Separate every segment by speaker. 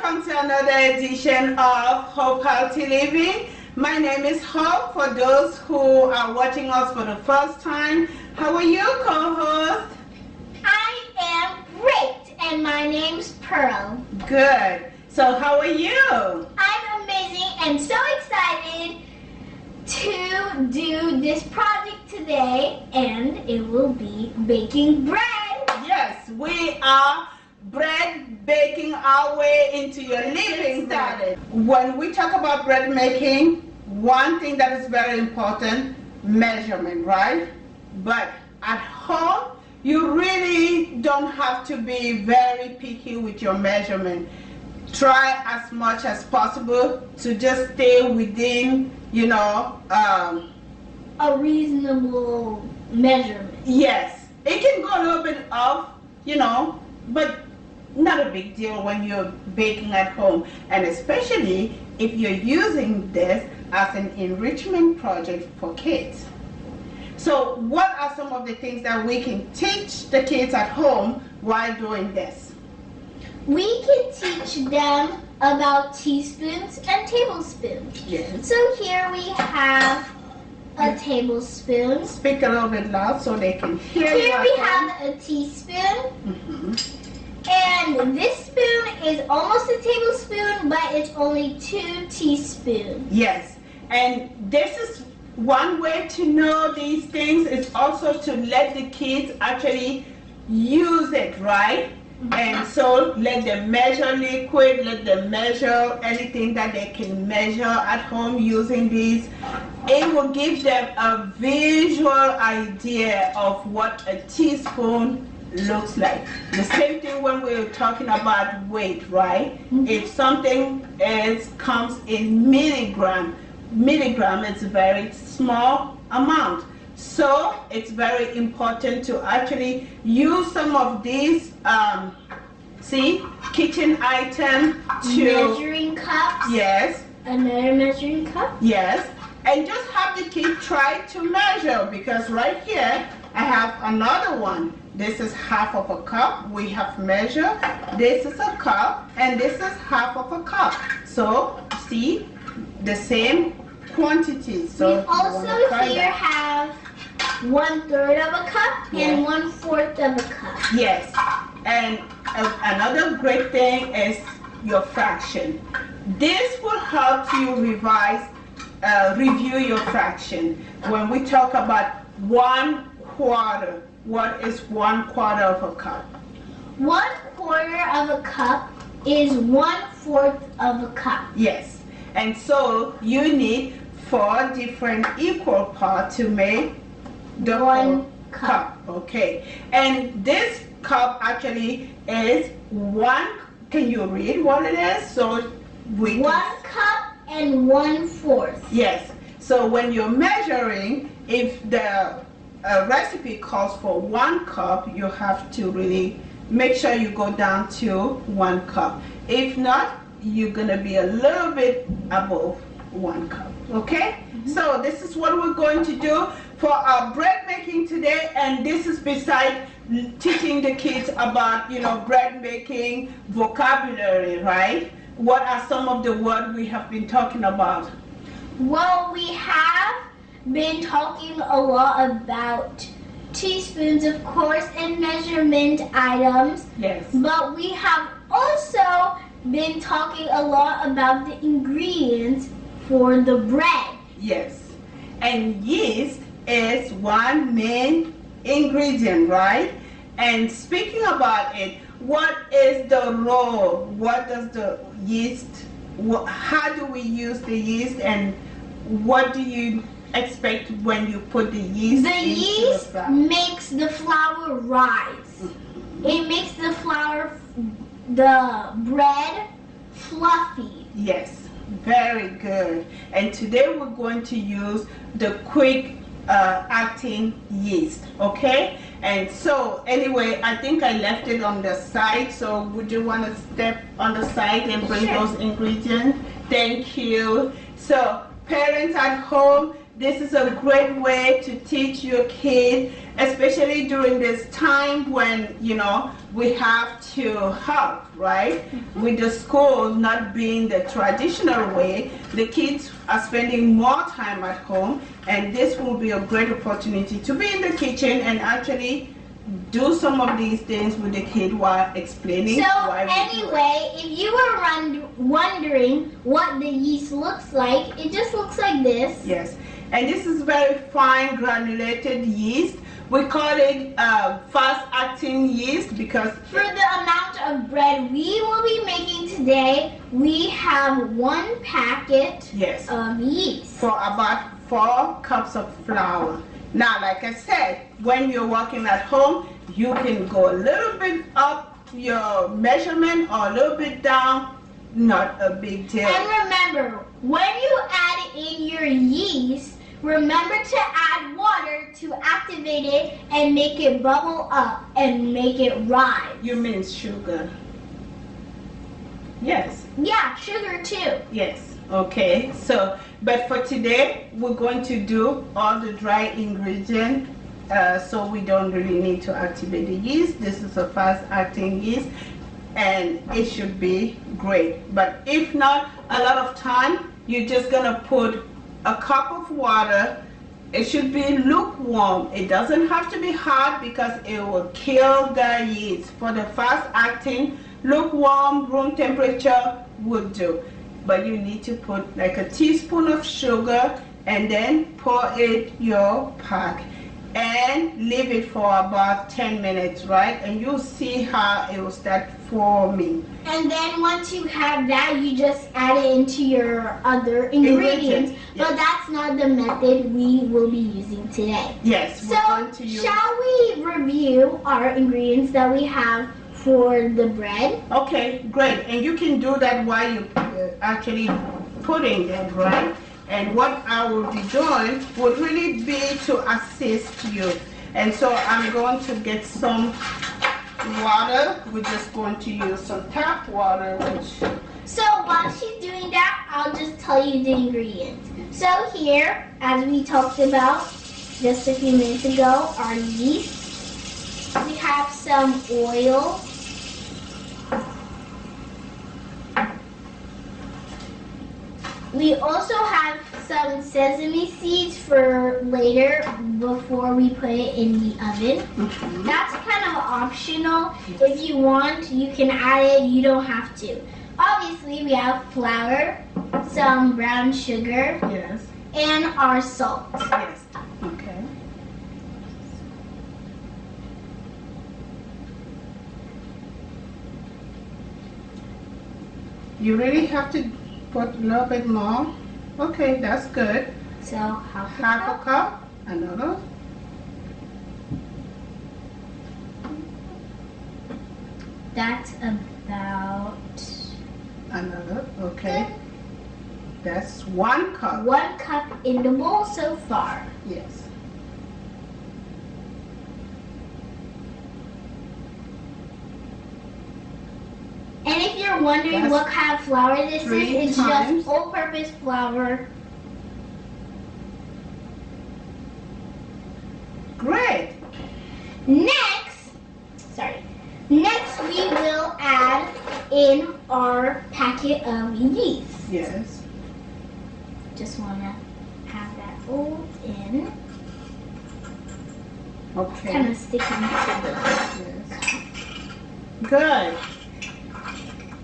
Speaker 1: welcome to another edition of Hope Healthy Living. My name is Hope. For those who are watching us for the first time, how are you, co-host?
Speaker 2: I am great, and my name's Pearl.
Speaker 1: Good. So how are you?
Speaker 2: I'm amazing and so excited to do this project today, and it will be baking bread.
Speaker 1: Yes, we are bread baking our way into your living started. When we talk about bread making, one thing that is very important, measurement, right? But at home, you really don't have to be very picky with your measurement. Try as much as possible to just stay within,
Speaker 2: A reasonable measurement.
Speaker 1: Yes, it can go a little bit off, but not a big deal when you're baking at home, and especially if you're using this as an enrichment project for kids. So what are some of the things that we can teach the kids at home while doing this?
Speaker 2: We can teach them about teaspoons and tablespoons.
Speaker 1: Yes.
Speaker 2: So here we have a tablespoon.
Speaker 1: Speak a little bit loud so they can hear you.
Speaker 2: Here we have a teaspoon. And this spoon is almost a tablespoon, but it's only 2 teaspoons.
Speaker 1: Yes, and this is one way to know these things is also to let the kids actually use it, right? And so let them measure liquid, let them measure anything that they can measure at home using these. It will give them a visual idea of what a teaspoon looks like. The same thing when we're talking about weight, right? If something comes in milligram is a very small amount. So it's very important to actually use some of these kitchen items to
Speaker 2: measuring cups.
Speaker 1: Yes.
Speaker 2: Another measuring cup.
Speaker 1: Yes. And just have the kid try to measure, because right here I have another one. This is half of a cup. We have measured. This is a cup, and this is half of a cup. So see the same quantity. So
Speaker 2: we also here have 1/3 of a cup and 1/4 of a cup.
Speaker 1: Yes, and another great thing is your fraction. This will help you review your fraction. When we talk about 1/4, what is 1/4 of a cup?
Speaker 2: 1/4 of a cup is 1/4 of a cup.
Speaker 1: Yes, and so you need 4 different equal parts to make the 1 cup. Okay, and this cup actually is 1. Can you read what it is? So
Speaker 2: 1 cup and 1/4.
Speaker 1: Yes. So when you're measuring, if the recipe calls for 1 cup, you have to really make sure you go down to 1 cup. If not, you're gonna be a little bit above 1 cup. Okay? So this is what we're going to do for our bread making today, and this is beside teaching the kids about bread making vocabulary, right? What are some of the words we have been talking about?
Speaker 2: Well, we have been talking a lot about teaspoons, of course, and measurement items.
Speaker 1: Yes.
Speaker 2: But we have also been talking a lot about the ingredients for the bread.
Speaker 1: Yes. And yeast is one main ingredient, right? And speaking about it, what is the role? What does the yeast, how do we use the yeast, and what do you expect when you put the yeast
Speaker 2: The yeast makes the flour rise. It makes the bread fluffy.
Speaker 1: Yes, very good. And today we're going to use the quick acting yeast, okay? And so anyway, I think I left it on the side, so would you want to step on the side and bring those ingredients? Thank you. So parents at home, this is a great way to teach your kid, especially during this time when, you know, we have to help, right? With the school not being the traditional way, the kids are spending more time at home, and this will be a great opportunity to be in the kitchen and actually do some of these things with the kid while explaining why we do it.
Speaker 2: Anyway, if you were wondering what the yeast looks like, it just looks like this.
Speaker 1: Yes, and this is very fine granulated yeast. We call it fast-acting yeast because
Speaker 2: for the amount of bread we will be making today, we have 1 packet of yeast.
Speaker 1: For about 4 cups of flour. Now, like I said, when you're working at home, you can go a little bit up your measurement or a little bit down, not a big deal.
Speaker 2: And remember, when you add in your yeast, remember to add water to activate it and make it bubble up and make it rise.
Speaker 1: You mean sugar? Yes.
Speaker 2: Yeah, sugar too.
Speaker 1: Yes. Okay, so, but for today, we're going to do all the dry ingredients, so we don't really need to activate the yeast. This is a fast-acting yeast, and it should be great. But if not, a lot of time, you're just gonna put a cup of water. It should be lukewarm. It doesn't have to be hot because it will kill the yeast. For the fast-acting, lukewarm, room temperature would do. But you need to put like a teaspoon of sugar and then pour it your pack and leave it for about 10 minutes, right? And you'll see how it will start forming.
Speaker 2: And then once you have that, you just add it into your other ingredients.
Speaker 1: Yes.
Speaker 2: But that's not the method we will be using today.
Speaker 1: Yes, we're going to use...
Speaker 2: shall we review our ingredients that we have for the bread?
Speaker 1: Okay, great. And you can do that while you're actually putting them, right? And what I will be doing would really be to assist you. And so I'm going to get some water. We're just going to use some tap water, which...
Speaker 2: So while she's doing that, I'll just tell you the ingredients. So here, as we talked about just a few minutes ago, our yeast. We have some oil. We also have some sesame seeds for later before we put it in the oven. That's kind of optional. If you want, you can add it. You don't have to. Obviously, we have flour, some brown sugar, and our salt.
Speaker 1: Yes. Okay. You really have to put a little bit more. Okay, that's good.
Speaker 2: So half
Speaker 1: a cup. Another.
Speaker 2: That's about
Speaker 1: another. Okay. That's 1 cup.
Speaker 2: 1 cup in the bowl so far.
Speaker 1: Yes.
Speaker 2: And if you're wondering what kind of flour this is, it's just all-purpose flour.
Speaker 1: Great.
Speaker 2: Next we will add in our packet of yeast.
Speaker 1: Yes.
Speaker 2: Just want to have that all in.
Speaker 1: Okay.
Speaker 2: Kind of sticking to the...
Speaker 1: Yes. Good.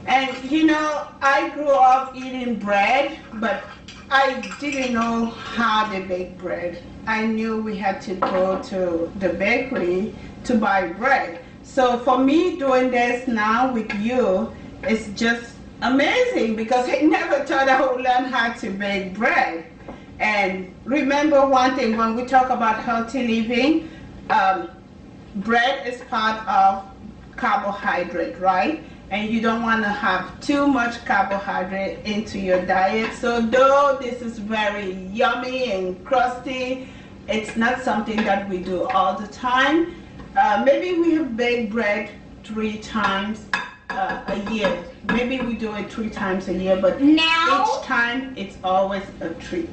Speaker 1: And you know, I grew up eating bread, but I didn't know how to bake bread. I knew we had to go to the bakery to buy bread. So for me, doing this now with you is just amazing because I never thought I would learn how to bake bread. And remember one thing, when we talk about healthy living, bread is part of carbohydrate, right? And you don't want to have too much carbohydrate into your diet. So though this is very yummy and crusty, it's not something that we do all the time. Maybe we have baked bread 3 times a year. Maybe we do it 3 times a year, but each time it's always a treat.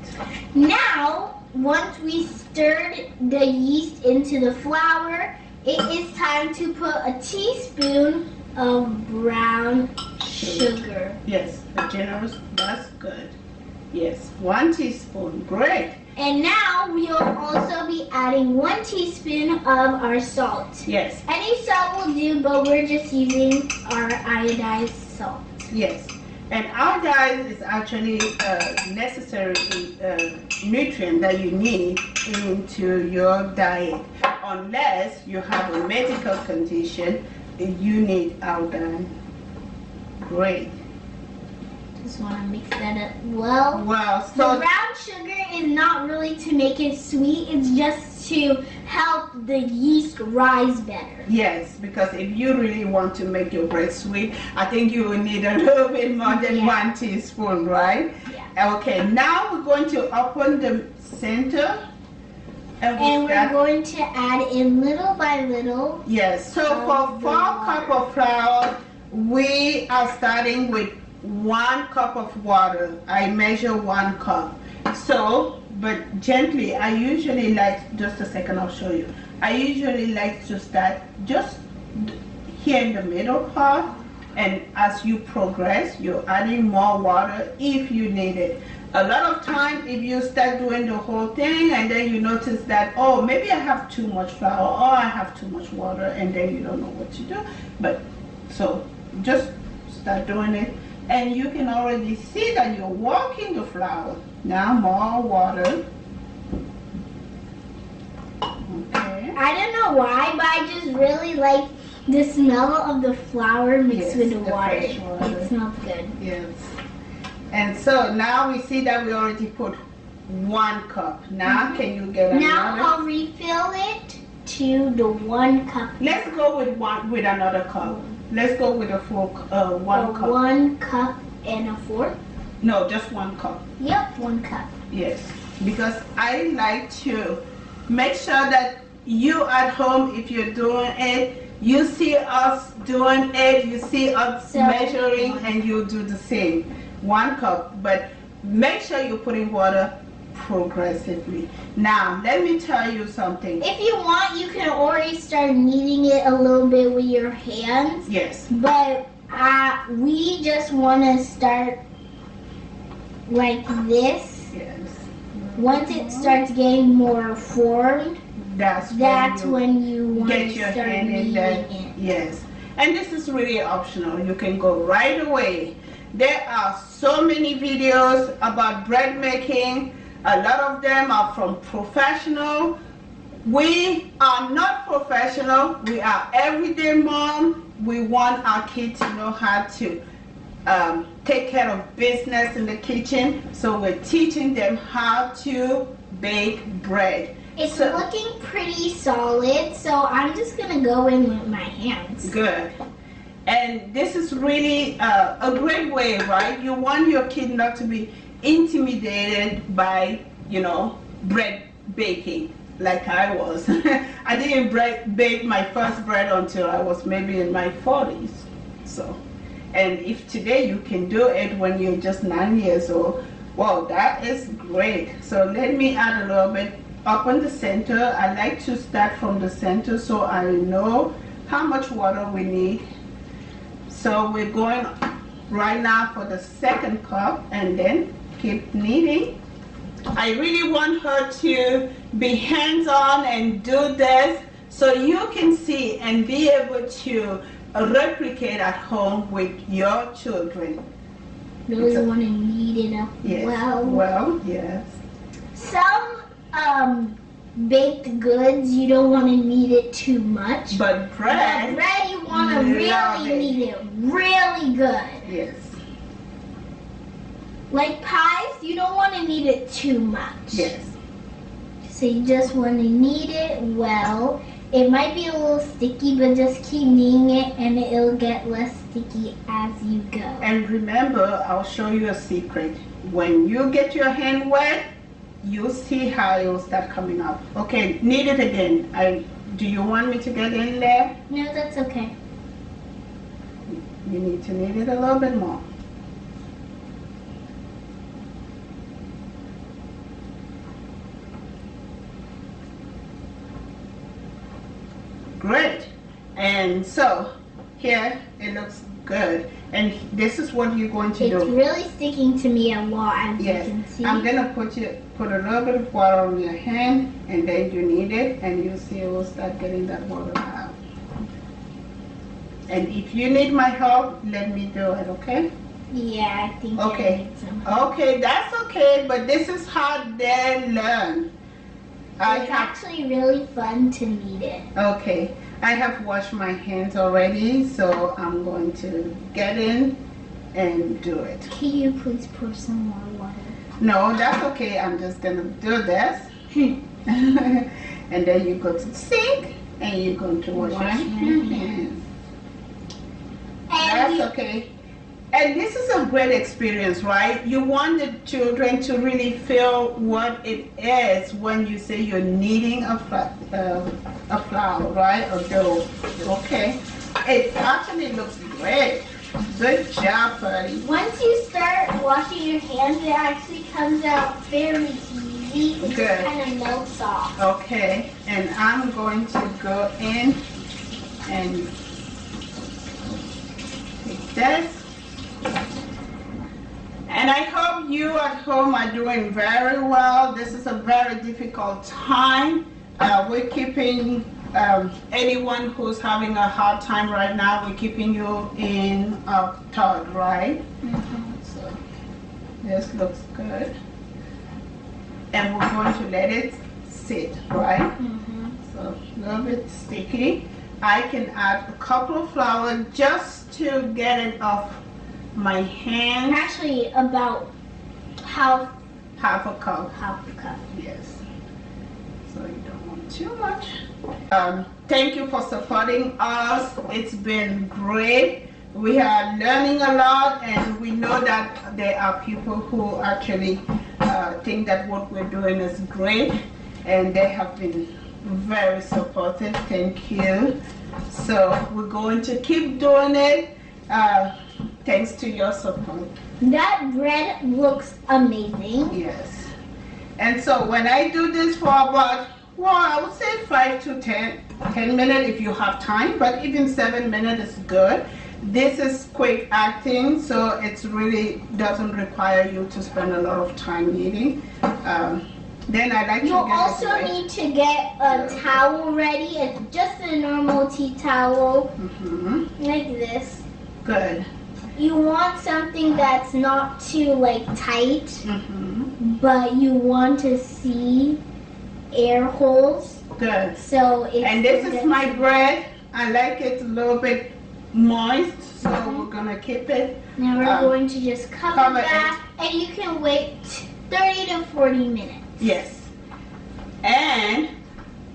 Speaker 2: Now once we stirred the yeast into the flour, it is time to put a teaspoon of brown sugar.
Speaker 1: Yes, a generous, that's good. Yes, 1 teaspoon, great.
Speaker 2: And now we'll also be adding 1 teaspoon of our salt.
Speaker 1: Yes.
Speaker 2: Any salt will do, but we're just using our iodized salt.
Speaker 1: Yes. And iodine is actually a necessary nutrient that you need into your diet. Unless you have a medical condition, you need iodine. Great.
Speaker 2: Just want to mix that up well.
Speaker 1: Well,
Speaker 2: The
Speaker 1: so
Speaker 2: brown sugar is not really to make it sweet, it's just to help the yeast rise better.
Speaker 1: yes, because if you really want to make your bread sweet, I think you will need a little bit more than 1 teaspoon, right?
Speaker 2: Yeah.
Speaker 1: Okay, now we're going to open the center.
Speaker 2: And we're going to add in little by little.
Speaker 1: Yes, so for 4 cups of flour, we are starting with 1 cup of water. I measure 1 cup. So, but gently, I usually like, just a second, I'll show you. I usually like to start just here in the middle part, and as you progress, you're adding more water if you need it. A lot of time, if you start doing the whole thing and then you notice that, oh, maybe I have too much flour or I have too much water, and then you don't know what to do. But, so, just start doing it. And you can already see that you're working the flour. Now more water. Okay.
Speaker 2: I don't know why, but I just really like the smell of the flour mixed
Speaker 1: Yes,
Speaker 2: with the
Speaker 1: the
Speaker 2: water.
Speaker 1: fresh water.
Speaker 2: It smells good.
Speaker 1: Yes. And so now we see that we already put 1 cup. Now can you get
Speaker 2: Now
Speaker 1: another?
Speaker 2: I'll refill it to the 1 cup.
Speaker 1: Let's go with another cup. Let's go with a full 1 cup.
Speaker 2: 1 cup and a 4?
Speaker 1: No, just 1 cup.
Speaker 2: Yep, 1 cup.
Speaker 1: Yes, because I like to make sure that you at home, if you're doing it, you see us doing it, you see us measuring, and you do the same. 1 cup, but make sure you're putting water progressively. Now, let me tell you something.
Speaker 2: If you want, you can already start kneading it a little bit with your hands.
Speaker 1: Yes.
Speaker 2: But we just want to start like this.
Speaker 1: Yes.
Speaker 2: Once it starts getting more formed,
Speaker 1: That's
Speaker 2: when you want
Speaker 1: get
Speaker 2: to
Speaker 1: your
Speaker 2: start
Speaker 1: hand in
Speaker 2: kneading
Speaker 1: there.
Speaker 2: it.
Speaker 1: Yes. And this is really optional. You can go right away. There are so many videos about bread making. A lot of them are from professional. We are not professional. We are everyday mom. We want our kids to know how to take care of business in the kitchen. So we're teaching them how to bake bread.
Speaker 2: It's looking pretty solid, so I'm just going to go in with my hands.
Speaker 1: Good. And this is really a great way, right? You want your kid not to be intimidated by, you know, bread baking like I was. I didn't bake my first bread until I was maybe in my 40s. So, and if today you can do it when you're just 9 years old, well, that is great. So let me add a little bit up on the center. I like to start from the center so I know how much water we need. So we're going right now for the 2nd cup and then keep kneading. I really want her to be hands-on and do this so you can see and be able to replicate at home with your children.
Speaker 2: Really want to knead it up well.
Speaker 1: Well, yes.
Speaker 2: Some baked goods, you don't want to knead it too much.
Speaker 1: But bread,
Speaker 2: you want to really knead it really good.
Speaker 1: Yes.
Speaker 2: Like pies, you don't want to knead it too much.
Speaker 1: Yes.
Speaker 2: So you just want to knead it well. It might be a little sticky, but just keep kneading it and it'll get less sticky as you go.
Speaker 1: And remember, I'll show you a secret. When you get your hand wet, you'll see how it will start coming up. Okay, knead it again. Do you want me to get in there?
Speaker 2: No, that's okay.
Speaker 1: You need to knead it a little bit more. And so here it looks good. And this is what you're going to
Speaker 2: It's
Speaker 1: do.
Speaker 2: really sticking to me a lot, as
Speaker 1: Yes.
Speaker 2: you can see.
Speaker 1: I'm gonna put a little bit of water on your hand, and then you knead it, and you see it will start getting that water out. And if you need my help, let me do it, okay?
Speaker 2: Yeah, I think
Speaker 1: Okay.
Speaker 2: I need some help.
Speaker 1: Okay, that's okay, but this is how they learn.
Speaker 2: It's actually really fun to knead it.
Speaker 1: Okay, I have washed my hands already, so I'm going to get in and do it.
Speaker 2: Can you please pour some more water?
Speaker 1: No, that's okay. I'm just gonna do this. And then you go to the sink and you're going to wash your hands. That's okay. And this is a great experience, right? You want the children to really feel what it is when you say you're kneading a flour, right? Or dough. Okay. It actually looks great. Good job, buddy.
Speaker 2: Once you start washing your hands, it actually comes out very easy. It
Speaker 1: Good.
Speaker 2: just kind of melts off.
Speaker 1: Okay. And I'm going to go in and take this. And I hope you at home are doing very well. This is a very difficult time. We're keeping anyone who's having a hard time right now, we're keeping you in our thought, right? So this looks good. And we're going to let it sit, right? So a little bit sticky. I can add a couple of flour just to get it off my hands.
Speaker 2: Actually, about half
Speaker 1: a cup.
Speaker 2: a cup.
Speaker 1: Yes. So you don't want too much. Thank you for supporting us. It's been great. We are learning a lot, and we know that there are people who actually think that what we're doing is great, and they have been very supportive. Thank you. So we're going to keep doing it. Thanks to your support.
Speaker 2: That bread looks amazing.
Speaker 1: Yes. And so when I do this for about, well, I would say 5 to 10 minutes if you have time, but even 7 minutes is good. This is quick acting, so it really doesn't require you to spend a lot of time kneading. Then I like to
Speaker 2: You'll
Speaker 1: get
Speaker 2: also need to get a towel ready. It's just a normal tea towel, like this.
Speaker 1: Good.
Speaker 2: You want something that's not too tight, but you want to see air holes.
Speaker 1: Good.
Speaker 2: So it's
Speaker 1: And this is my bread. I like it a little bit moist, so we're gonna keep it.
Speaker 2: Now we're going to just cover that, and you can wait 30 to 40 minutes.
Speaker 1: Yes. And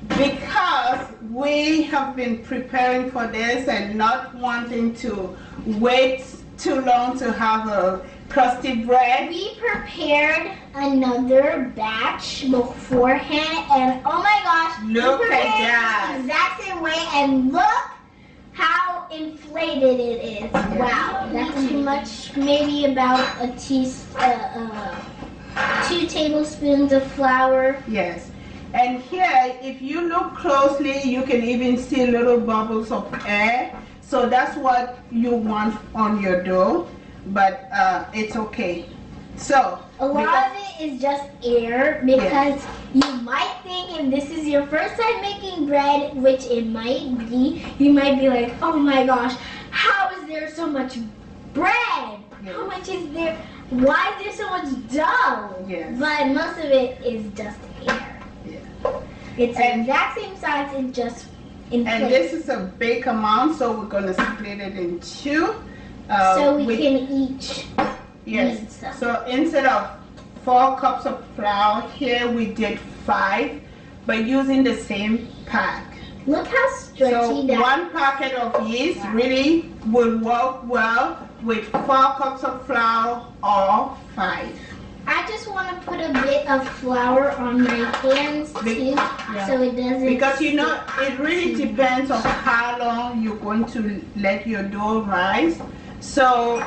Speaker 1: because we have been preparing for this and not wanting to wait too long to have a crusty bread,
Speaker 2: we prepared another batch beforehand, and oh my gosh,
Speaker 1: look
Speaker 2: we
Speaker 1: at that.
Speaker 2: the exact same way, and look how inflated it is.
Speaker 1: Yes.
Speaker 2: Wow, that's too much. Maybe about 2 tablespoons of flour.
Speaker 1: Yes. And here, if you look closely, you can even see little bubbles of air. So that's what you want on your dough, but it's okay. So
Speaker 2: a lot of it is just air, because you might think, if this is your first time making bread, which it might be, you might be like, oh my gosh, how is there so much bread? How much is there? Why is there so much dough?
Speaker 1: Yes.
Speaker 2: But most of it is just air.
Speaker 1: Yeah.
Speaker 2: It's the exact same size, it's just inflated.
Speaker 1: And this is a big amount, so we're going to split it in 2.
Speaker 2: So we can each
Speaker 1: yes.
Speaker 2: eat some.
Speaker 1: So instead of 4 cups of flour, here we did 5, but using the same pack.
Speaker 2: Look how stretchy
Speaker 1: So
Speaker 2: that
Speaker 1: 1 packet of yeast really will work well with 4 cups of flour or 5.
Speaker 2: I just want to put a bit of flour on my hands too, so it doesn't.
Speaker 1: Because it really depends on how long you're going to let your dough rise. So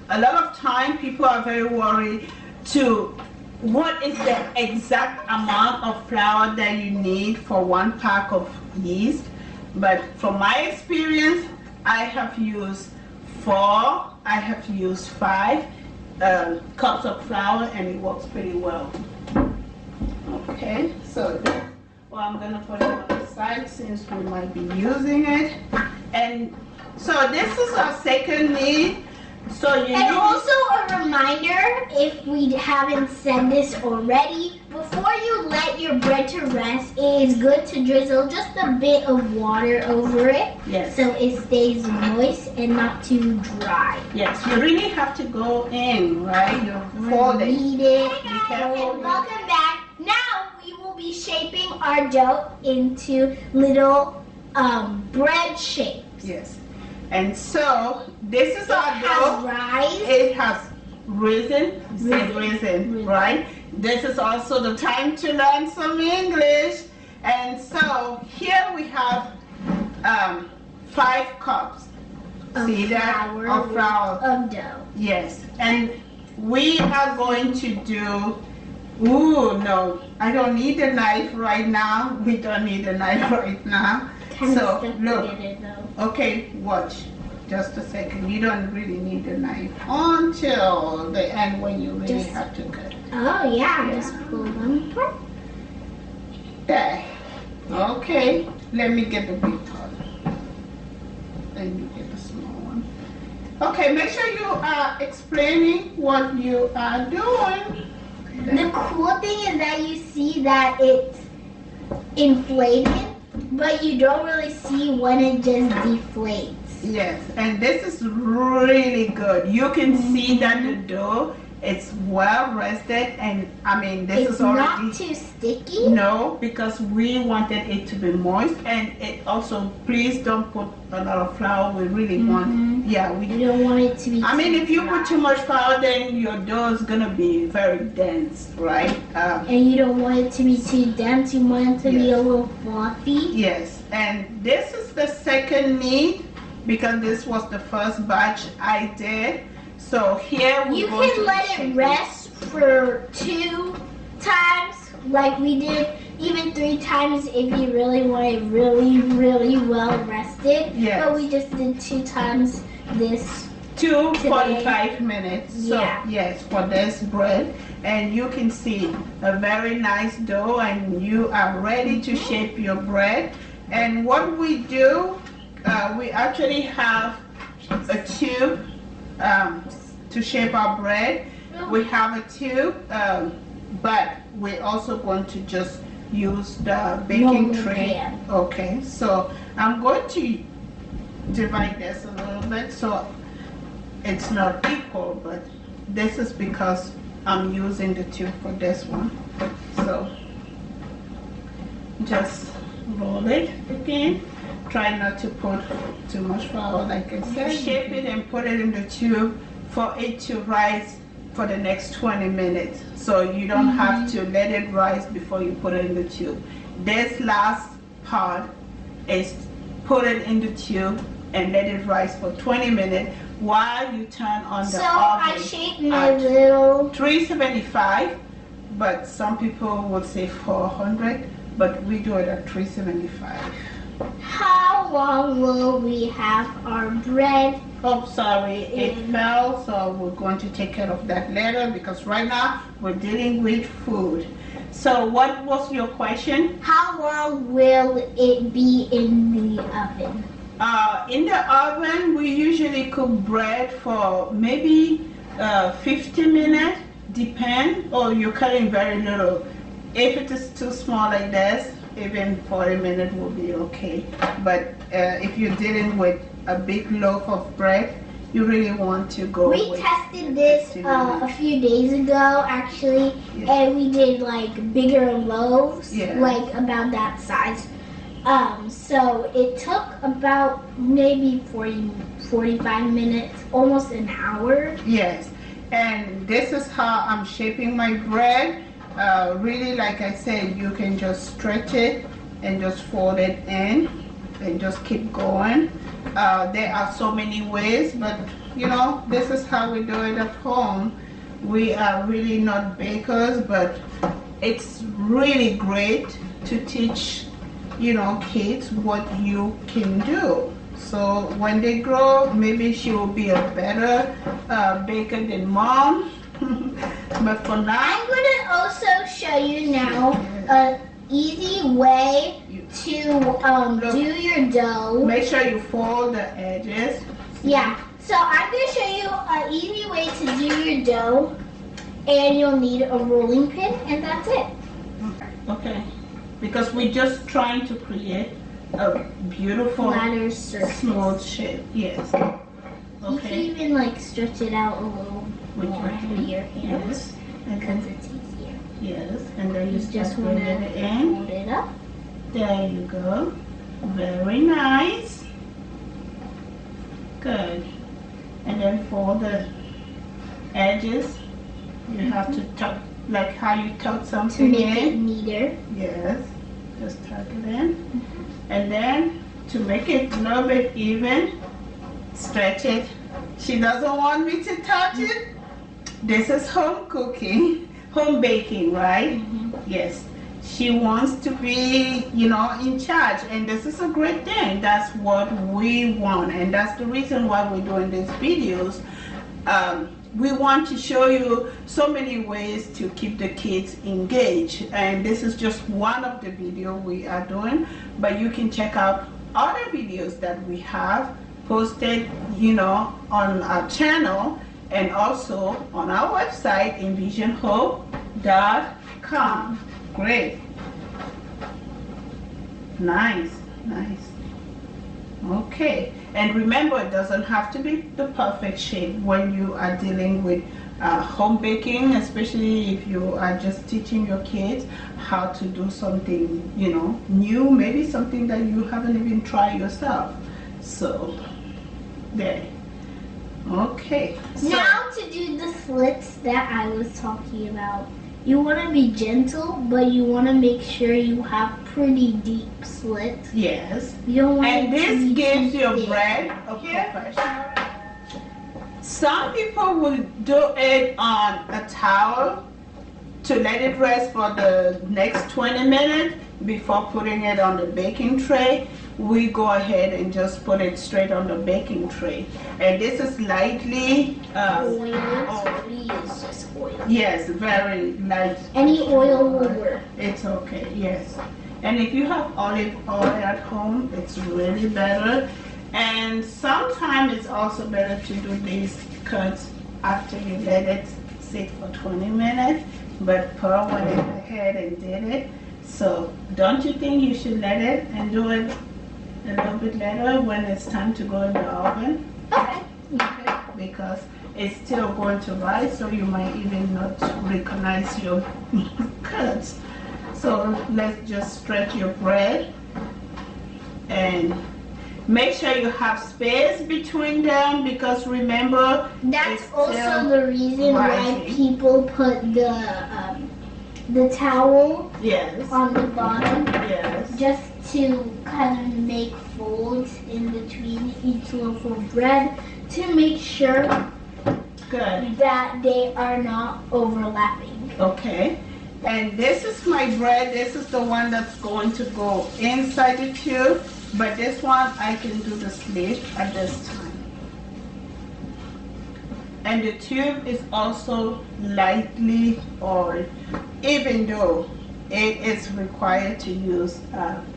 Speaker 1: a lot of time people are very worried to what is the exact amount of flour that you need for 1 pack of yeast. But from my experience, I have used 4, I have used 5 cups of flour, and it works pretty well. Okay, so well, I'm gonna put it on the side since we might be using it. And so this is our second knead. So you
Speaker 2: and
Speaker 1: need
Speaker 2: also a reminder, if we haven't said this already, before you let your bread to rest, it is good to drizzle just a bit of water over it.
Speaker 1: Yes.
Speaker 2: So it stays moist and not too dry.
Speaker 1: Yes, you really have to go in, right? You fold it.
Speaker 2: Knead it.
Speaker 1: Be careful.
Speaker 2: And welcome back. Now we will be shaping our dough into little bread shapes.
Speaker 1: Yes. And so this is our dough.
Speaker 2: Rise.
Speaker 1: It has risen, right? This is also the time to learn some English. And so here we have 5 cups. See that? Of flour.
Speaker 2: Of dough.
Speaker 1: Yes. And we are going to do, ooh, no, I don't need a knife right now. We don't need a knife right now. So look, okay, watch, just a second. You don't really need a knife until the end when you really have to cut.
Speaker 2: Oh yeah, just pull them apart.
Speaker 1: There. Okay, let me get the big one. Let me get the small one. Okay, make sure you are explaining what you are doing.
Speaker 2: The cool thing is that you see that it's inflated, but you don't really see when it just deflates.
Speaker 1: Yes, and this is really good. You can see that the dough, it's well rested, and I mean this is already
Speaker 2: not too sticky.
Speaker 1: No, because we wanted it to be moist, and it also, please don't put a lot of flour. We really want, yeah, we
Speaker 2: don't want it to be.
Speaker 1: I mean, if you put too much flour, then your dough is gonna be very dense, right?
Speaker 2: And you don't want it to be too dense. You want it to be a little fluffy.
Speaker 1: Yes, and this is the second knead because this was the first batch I did. So here we
Speaker 2: You can let it rest for 2 times, like we did, even 3 times if you really want it really well rested.
Speaker 1: Yes.
Speaker 2: But we just did 2 times this.
Speaker 1: 45 minutes. So
Speaker 2: Yeah.
Speaker 1: yes, for this bread, and you can see a very nice dough, and you are ready to shape your bread. And what we do, we actually have a tube to shape our bread. We have a tube, but we're also going to just use the baking tray. Okay, so I'm going to divide this a little bit so it's not equal, but this is because I'm using the tube for this one. So just roll it again. Try not to put too much flour, like I said. Shape it and put it in the tube for it to rise for the next 20 minutes. So you don't have to let it rise before you put it in the tube. This last part is put it in the tube and let it rise for 20 minutes while you turn on the oven.
Speaker 2: So I shaped my little
Speaker 1: 375, but some people would say 400, but we do it at 375.
Speaker 2: How long will we have our bread?
Speaker 1: Oh, sorry, it fell, so we're going to take care of that later because right now we're dealing with food. So what was your question?
Speaker 2: How long will it be in the oven?
Speaker 1: In the oven, we usually cook bread for maybe 50 minutes, depend, or you're cutting very little. If it is too small like this, even 40 minutes will be okay. But if you're dealing with a big loaf of bread, you really want to go
Speaker 2: We
Speaker 1: with
Speaker 2: tested this a few days ago, actually, and we did like bigger loaves, like about that size. So it took about maybe 45 minutes, almost an hour.
Speaker 1: Yes, and this is how I'm shaping my bread. Really, like I said, you can just stretch it and just fold it in and just keep going. There are so many ways, but you know, this is how we do it at home. We are really not bakers, but it's really great to teach kids what you can do. So when they grow, maybe she will be a better baker than mom. But for now,
Speaker 2: I'm going to also show you now an easy way to do your dough.
Speaker 1: Make sure you fold the edges.
Speaker 2: Yeah, so I'm going to show you an easy way to do your dough, and you'll need a rolling pin, and that's it.
Speaker 1: Okay, because we're just trying to create a beautiful
Speaker 2: Flatter surface.
Speaker 1: smooth shape. Yes.
Speaker 2: You can even like stretch it out a little more with your hands, because it's easier.
Speaker 1: Yes, and then you
Speaker 2: Just want
Speaker 1: bring it in.
Speaker 2: to hold it up.
Speaker 1: There you go. Very nice. Good. And then for the edges, you have to tuck, like how you tuck
Speaker 2: To
Speaker 1: something
Speaker 2: make it
Speaker 1: in.
Speaker 2: neater.
Speaker 1: Yes, just tuck it in. And then to make it a little bit even, stretch it. She doesn't want me to touch it. This is home cooking, home baking, right? Yes. She wants to be, in charge, and this is a great thing. That's what we want, and that's the reason why we're doing these videos. We want to show you so many ways to keep the kids engaged, and this is just one of the videos we are doing, but you can check out other videos that we have posted, on our channel and also on our website, envisionhope.com. Great. Nice. Okay, and remember, it doesn't have to be the perfect shape when you are dealing with home baking, especially if you are just teaching your kids how to do something, new, maybe something that you haven't even tried yourself. So, there. Okay. So,
Speaker 2: Now to do the slits that I was talking about. You want to be gentle, but you want to make sure you have pretty deep slits.
Speaker 1: yes.
Speaker 2: You don't want
Speaker 1: And
Speaker 2: it to
Speaker 1: this
Speaker 2: be
Speaker 1: gives
Speaker 2: too
Speaker 1: your
Speaker 2: thick.
Speaker 1: bread a professional. Some people will do it on a towel to let it rest for the next 20 minutes before putting it on the baking tray. We go ahead and just put it straight on the baking tray. And this is lightly
Speaker 2: Oil. So we use just oil.
Speaker 1: yes, very light.
Speaker 2: Any oil will work.
Speaker 1: It's okay, yes. And if you have olive oil at home, it's really better. And sometimes it's also better to do these cuts after you let it sit for 20 minutes. But Pearl went ahead and did it. So don't you think you should let it and do it a little bit later when it's time to go in the oven?
Speaker 2: Okay.
Speaker 1: Because it's still going to rise, so you might even not recognize your cuts. So let's just stretch your bread and make sure you have space between them, because remember,
Speaker 2: That's
Speaker 1: it's
Speaker 2: also
Speaker 1: still
Speaker 2: the reason why
Speaker 1: rising.
Speaker 2: people put the towel
Speaker 1: Yes,
Speaker 2: on the bottom,
Speaker 1: yes.
Speaker 2: just to kind of make folds in between each loaf of bread to make sure
Speaker 1: Good.
Speaker 2: that they are not overlapping.
Speaker 1: Okay. And this is my bread. This is the one that's going to go inside the tube. But this one, I can do the slit at this time. And the tube is also lightly oiled, even though it is required to use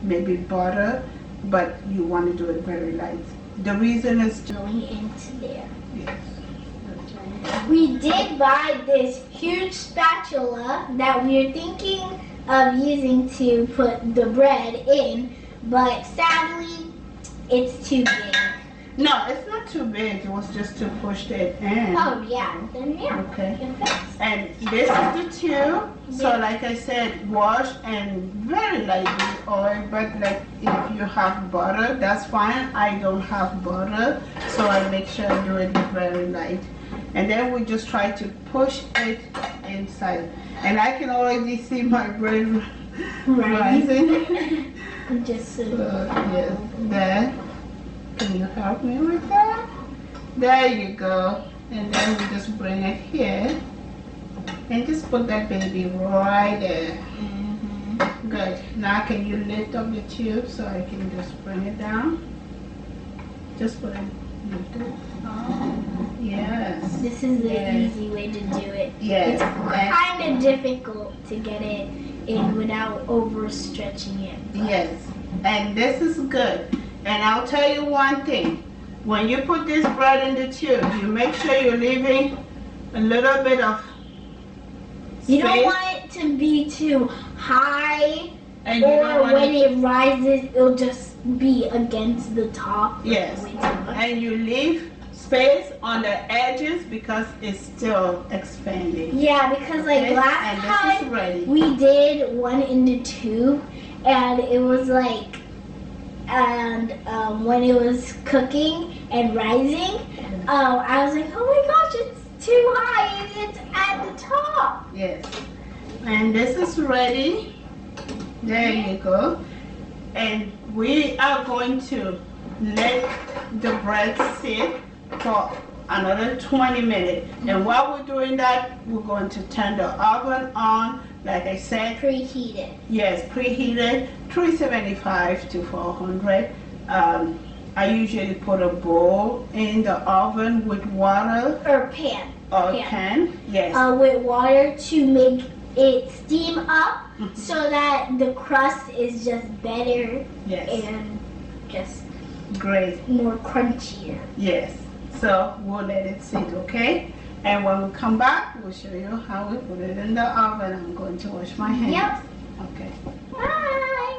Speaker 1: maybe butter, but you want to do it very light. The reason is
Speaker 2: Going into there.
Speaker 1: yes.
Speaker 2: We did buy this huge spatula that we were thinking of using to put the bread in, but sadly, it's too big.
Speaker 1: No, it's not too big. It was just to push it in.
Speaker 2: Oh yeah, then yeah.
Speaker 1: Okay.
Speaker 2: It fits.
Speaker 1: And this is the tube. So like I said, wash and very lightly oil, but like if you have butter, that's fine. I don't have butter, so I make sure I do it very light. And then we just try to push it inside. And I can already see my bread rising.
Speaker 2: Just so
Speaker 1: Yes, there. Can you help me with that? There you go. And then we just bring it here. And just put that baby right there. Good. Now can you lift up the tube so I can just bring it down? Just put it, lift it. Oh, yes.
Speaker 2: This is the easy way to do it.
Speaker 1: Yes.
Speaker 2: It's kind of difficult to get it in without overstretching it.
Speaker 1: Yes. And this is good. And I'll tell you one thing. When you put this bread in the tube, you make sure you're leaving a little bit of space.
Speaker 2: You don't want it to be too high,
Speaker 1: And you don't
Speaker 2: or
Speaker 1: want
Speaker 2: when it rises, it'll just be against the top.
Speaker 1: Yes.
Speaker 2: Way too much.
Speaker 1: And you leave space on the edges because it's still expanding.
Speaker 2: Yeah, because like
Speaker 1: Okay?
Speaker 2: last
Speaker 1: And this
Speaker 2: time
Speaker 1: is ready.
Speaker 2: we did one in the tube, and it was like, and when it was cooking and rising, I was like, oh my gosh, it's too high and it's at the top.
Speaker 1: Yes. And this is ready. There you go. And we are going to let the bread sit for another 20 minutes. And while we're doing that, we're going to turn the oven on. Like I said,
Speaker 2: Preheated.
Speaker 1: yes, preheated, 375 to 400. I usually put a bowl in the oven with water
Speaker 2: Or pan.
Speaker 1: or pan. Yes.
Speaker 2: With water to make it steam up so that the crust is just better
Speaker 1: Yes.
Speaker 2: and just
Speaker 1: Great.
Speaker 2: more crunchier.
Speaker 1: Yes. So we'll let it sit, okay? And when we come back, we'll show you how we put it in the oven. I'm going to wash my hands.
Speaker 2: Yep.
Speaker 1: Okay.
Speaker 2: Bye.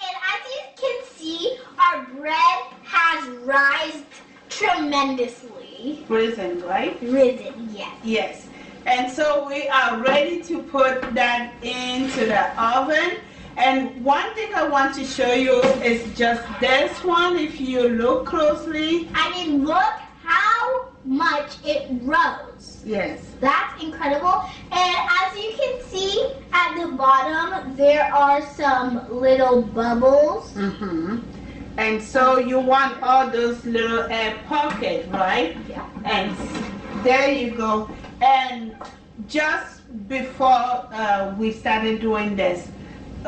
Speaker 2: And as you can see, our bread has risen tremendously.
Speaker 1: Risen, right?
Speaker 2: Risen, yes.
Speaker 1: Yes. And so we are ready to put that into the oven. And one thing I want to show you is just this one. If you look closely.
Speaker 2: I mean, look how much it rose.
Speaker 1: Yes.
Speaker 2: That's incredible. And as you can see at the bottom, there are some little bubbles.
Speaker 1: Mm-hmm. And so you want all those little air pockets, right?
Speaker 2: Yeah.
Speaker 1: And there you go. And just before we started doing this,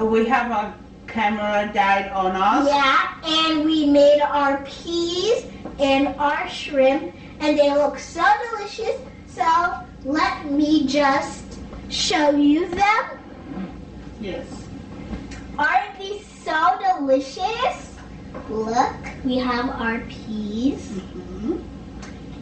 Speaker 1: we have a camera died on us.
Speaker 2: Yeah, and we made our peas and our shrimp, and they look so delicious. So let me just show you them.
Speaker 1: Yes.
Speaker 2: Aren't these so delicious? Look, we have our peas.
Speaker 1: Mm-hmm.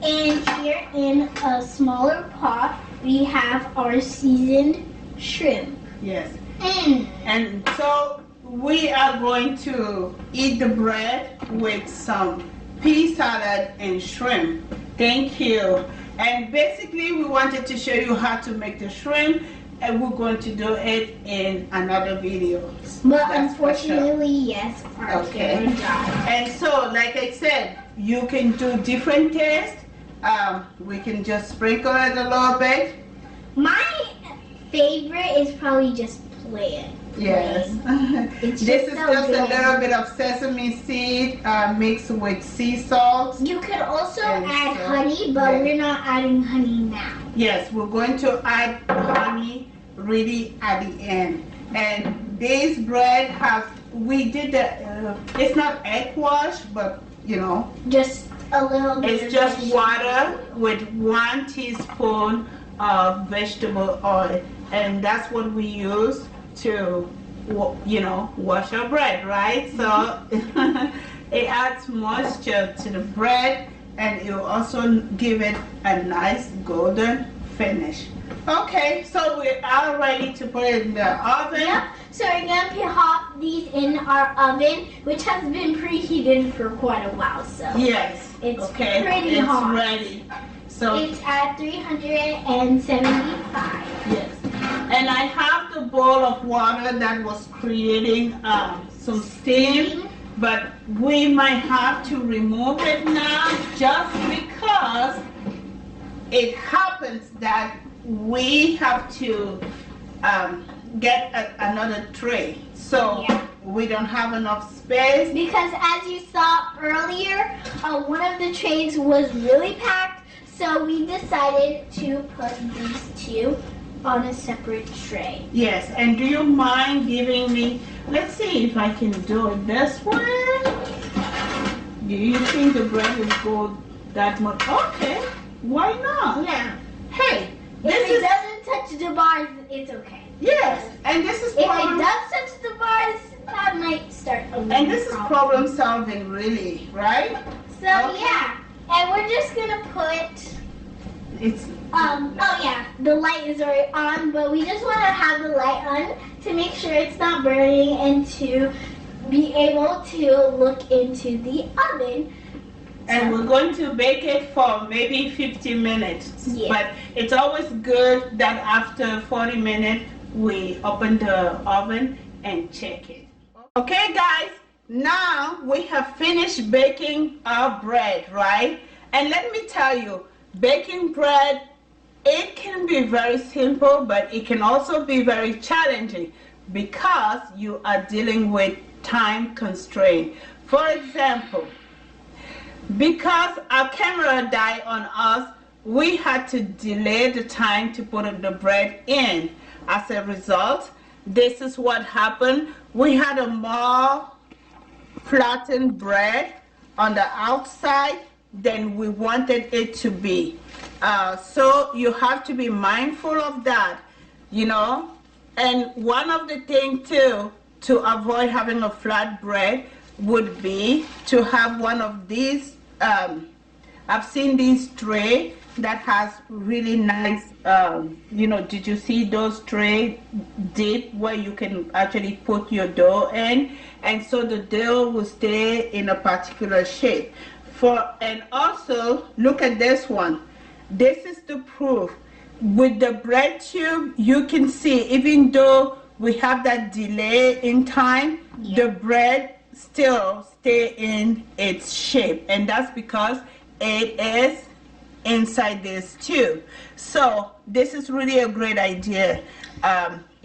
Speaker 2: And here in a smaller pot, we have our seasoned shrimp.
Speaker 1: Yes.
Speaker 2: Mm.
Speaker 1: And so we are going to eat the bread with some pea salad and shrimp. Thank you. And basically we wanted to show you how to make the shrimp, and we're going to do it in another video.
Speaker 2: But
Speaker 1: That's
Speaker 2: unfortunately, yes, our
Speaker 1: Okay.
Speaker 2: camera died.
Speaker 1: And so, like I said, you can do different tastes. We can just sprinkle it a little bit.
Speaker 2: My favorite is probably just plain.
Speaker 1: Yes.
Speaker 2: It's
Speaker 1: This
Speaker 2: just
Speaker 1: is
Speaker 2: so
Speaker 1: just a
Speaker 2: good.
Speaker 1: little bit of sesame seed mixed with sea salt.
Speaker 2: You could also
Speaker 1: And
Speaker 2: add
Speaker 1: so-
Speaker 2: honey, but
Speaker 1: yes.
Speaker 2: we're not adding honey now.
Speaker 1: Yes, we're going to add honey really at the end. And this bread we did it's not egg wash, but you know,
Speaker 2: Just a little bit.
Speaker 1: it's
Speaker 2: of
Speaker 1: just
Speaker 2: vegetable
Speaker 1: water
Speaker 2: oil.
Speaker 1: with 1 teaspoon of vegetable oil. And that's what we use to, wash our bread, right? So it adds moisture to the bread, and it will also give it a nice golden finish. Okay, so we're all ready to put it in the oven.
Speaker 2: Yep. So we're going to pop these in our oven, which has been preheated for quite a while. So
Speaker 1: Yes.
Speaker 2: It's
Speaker 1: okay.
Speaker 2: pretty
Speaker 1: it's
Speaker 2: hot.
Speaker 1: ready. So
Speaker 2: it's at 375.
Speaker 1: yes. And I have the bowl of water that was creating some steam, but we might have to remove it now just because it happens that we have to get another tray. So
Speaker 2: Yeah.
Speaker 1: we don't have enough space.
Speaker 2: Because as you saw earlier, one of the trays was really packed, so we decided to put these two on a separate tray.
Speaker 1: Yes, and do you mind giving me, let's see if I can do it this way. Do you think the bread will go that much? Okay, why not?
Speaker 2: Yeah.
Speaker 1: Hey,
Speaker 2: If it doesn't touch the bars, it's okay.
Speaker 1: yes, and this is
Speaker 2: If
Speaker 1: problem.
Speaker 2: it does touch the bars, that might start a little
Speaker 1: And this is problem solving, really, right?
Speaker 2: So yeah, and we're just gonna put.
Speaker 1: It's
Speaker 2: Oh yeah, the light is already on, but we just want to have the light on to make sure it's not burning and to be able to look into the oven.
Speaker 1: and we're going to bake it for maybe 50 minutes.
Speaker 2: Yeah.
Speaker 1: But it's always good that after 40 minutes we open the oven and check it. Okay guys, now we have finished baking our bread, right? And let me tell you, baking bread, it can be very simple, but it can also be very challenging because you are dealing with time constraint. For example, because our camera died on us, we had to delay the time to put the bread in. As a result, this is what happened. We had a more flattened bread on the outside than we wanted it to be. So you have to be mindful of that, you know. And one of the things too, to avoid having a flat bread would be to have one of these, I've seen these tray that has really nice, you know, did you see those tray dip where you can actually put your dough in, and so the dough will stay in a particular shape. And also look at this one. This is the proof. With the bread tube, you can see even though we have that delay in time, the bread still stay in its shape, and that's because it is inside this tube. So this is really a great idea.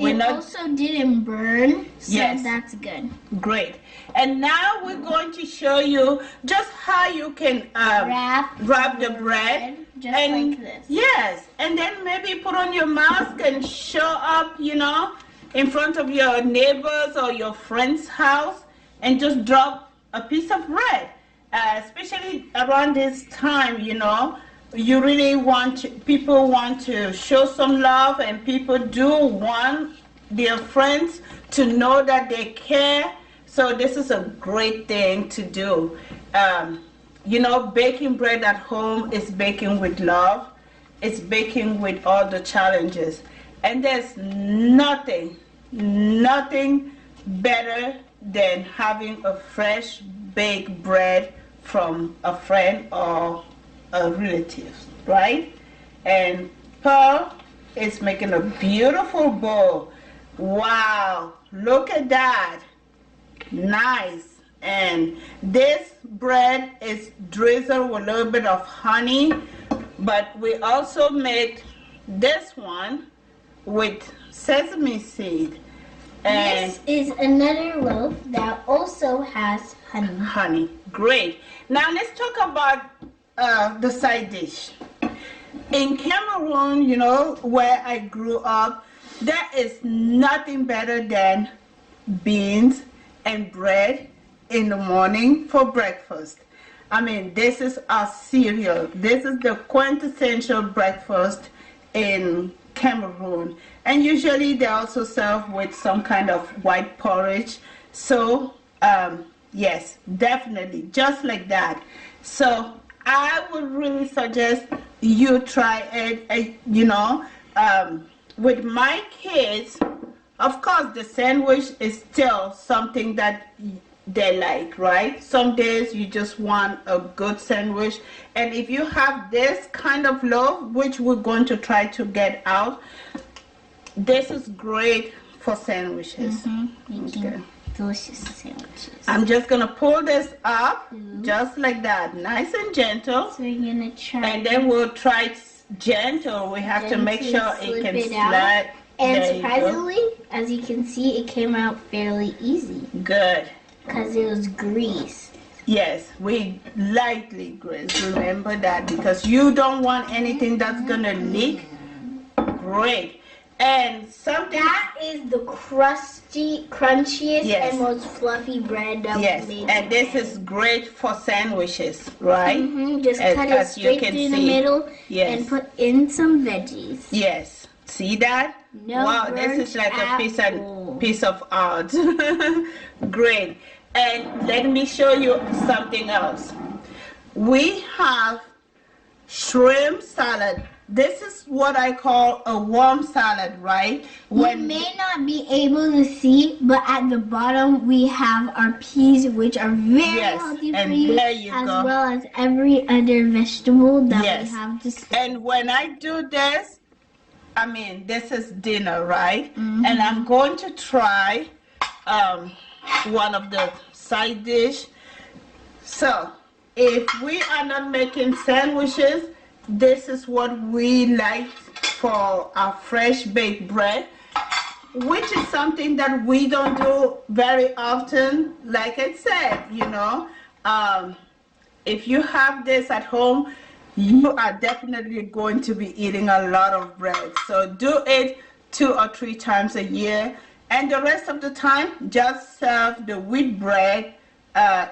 Speaker 2: It also didn't burn, so
Speaker 1: Yes.
Speaker 2: that's good.
Speaker 1: Great. And now we're going to show you just how you can wrap the bread.
Speaker 2: Just
Speaker 1: And
Speaker 2: like this.
Speaker 1: yes, and then maybe put on your mask and show up, you know, in front of your neighbors or your friend's house and just drop a piece of bread. Especially around this time, you know, you really people want to show some love, and people do want their friends to know that they care. So this is a great thing to do. You know, baking bread at home is baking with love. It's baking with all the challenges. And there's nothing better than having a fresh baked bread from a friend or a relative, right? And Pearl is making a beautiful bowl. Wow, look at that. Nice. And this bread is drizzled with a little bit of honey, but we also made this one with sesame seed. And
Speaker 2: This is another loaf that also has honey.
Speaker 1: honey. Great. Now let's talk about the side dish. In Cameroon, you know, where I grew up, there is nothing better than beans and bread in the morning for breakfast. I mean, this is our cereal. This is the quintessential breakfast in Cameroon. And usually they also serve with some kind of white porridge. So, yes, definitely, just like that. So I would really suggest you try it, you know. With my kids, of course, the sandwich is still something that they like, right? Some days you just want a good sandwich. And if you have this kind of loaf, which we're going to try to get out, this is great for sandwiches. Okay.
Speaker 2: Delicious sandwiches.
Speaker 1: I'm just going to pull this up, just like that, nice and gentle.
Speaker 2: So we're gonna try.
Speaker 1: And then we'll try gentle. We have to make sure it can
Speaker 2: slip it out.
Speaker 1: slide.
Speaker 2: And
Speaker 1: There you go.
Speaker 2: surprisingly, as you can see, it came out fairly easy
Speaker 1: Good.
Speaker 2: because it was grease.
Speaker 1: Yes, we lightly grease. Remember that, because you don't want anything that's gonna leak. Great. And something
Speaker 2: that is the crunchiest
Speaker 1: Yes.
Speaker 2: and most fluffy bread that
Speaker 1: yes,
Speaker 2: we made.
Speaker 1: and this
Speaker 2: today.
Speaker 1: is great for sandwiches, right?
Speaker 2: Just cut it
Speaker 1: as you
Speaker 2: straight
Speaker 1: can
Speaker 2: through the
Speaker 1: see.
Speaker 2: middle
Speaker 1: Yes.
Speaker 2: and put in some veggies.
Speaker 1: Yes, see that?
Speaker 2: No
Speaker 1: Wow, this
Speaker 2: burnt
Speaker 1: is like a
Speaker 2: apple.
Speaker 1: piece of art. Great. And let me show you something else. We have shrimp salad. This is what I call a warm salad, right?
Speaker 2: You may not be able to see, but at the bottom we have our peas, which are very
Speaker 1: Yes,
Speaker 2: healthy for
Speaker 1: and
Speaker 2: you,
Speaker 1: there you
Speaker 2: as
Speaker 1: go.
Speaker 2: well as every other vegetable that
Speaker 1: Yes.
Speaker 2: we have to see.
Speaker 1: And when I do this, I mean, this is dinner, right? And I'm going to try one of the side dish. So, if we are not making sandwiches, this is what we like for our fresh baked bread, which is something that we don't do very often. Like I said, you know, if you have this at home, you are definitely going to be eating a lot of bread. So do it 2 or 3 times a year, and the rest of the time just serve the wheat bread.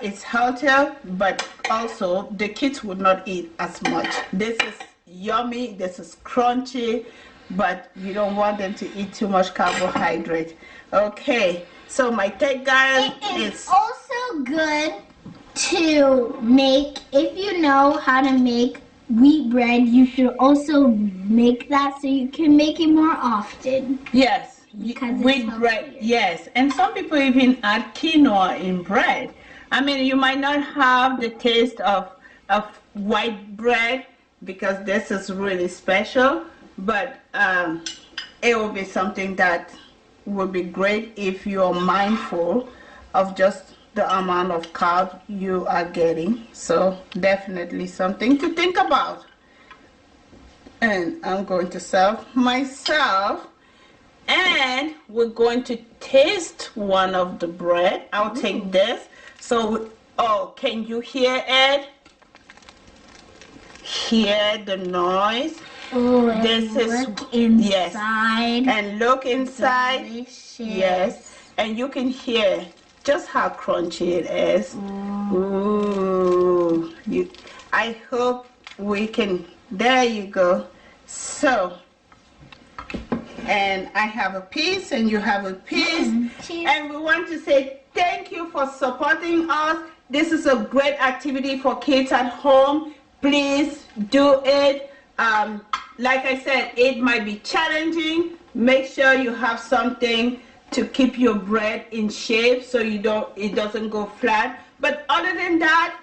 Speaker 1: It's healthier, but also the kids would not eat as much. This is yummy, this is crunchy, but you don't want them to eat too much carbohydrate. Okay, so my tech guy
Speaker 2: It's also good to make, if you know how to make wheat bread, you should also make that so you can make it more often.
Speaker 1: Yes,
Speaker 2: Because
Speaker 1: wheat
Speaker 2: it's
Speaker 1: bread,
Speaker 2: healthier.
Speaker 1: yes. And some people even add quinoa in bread. I mean, you might not have the taste of white bread because this is really special, but it will be something that would be great if you're mindful of just the amount of carbs you are getting. So definitely something to think about. And I'm going to serve myself. And we're going to taste one of the bread. I'll take this. So, oh, can you hear it? Hear the noise?
Speaker 2: Oh, and
Speaker 1: This is-
Speaker 2: look
Speaker 1: yes.
Speaker 2: inside.
Speaker 1: And look inside.
Speaker 2: Delicious.
Speaker 1: Yes. And you can hear just how crunchy it is. Ooh. I hope we can. There you go. So, and I have a piece and you have a piece.
Speaker 2: Cheers.
Speaker 1: And we want to say thank you for supporting us. This is a great activity for kids at home. Please do it. Like I said, it might be challenging. Make sure you have something to keep your bread in shape so it doesn't go flat. But other than that,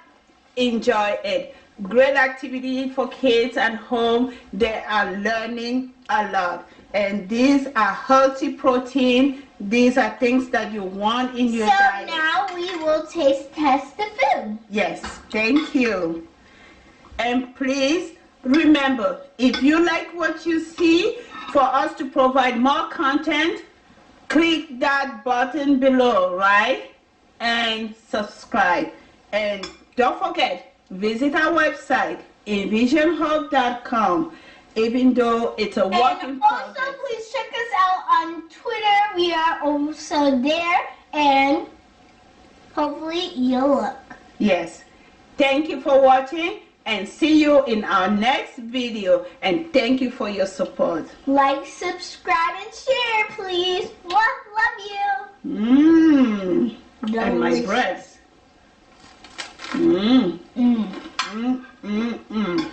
Speaker 1: enjoy it. Great activity for kids at home. They are learning a lot. And these are healthy protein. These are things that you want in your diet.
Speaker 2: So now we will test the food.
Speaker 1: Yes, thank you. And please remember, if you like what you see, for us to provide more content, click that button below, right? And subscribe. And don't forget, visit our website, envisionhope.com. Even though it's a work in
Speaker 2: And
Speaker 1: progress.
Speaker 2: also, please check us out on Twitter. We are also there, and hopefully you'll look.
Speaker 1: Yes. Thank you for watching, and see you in our next video. And thank you for your support.
Speaker 2: Like, subscribe, and share, please. Love you.
Speaker 1: Mmm. And my
Speaker 2: Delicious.
Speaker 1: breath. Mmm.
Speaker 2: Mm.
Speaker 1: Mmm. Mmm. Mmm.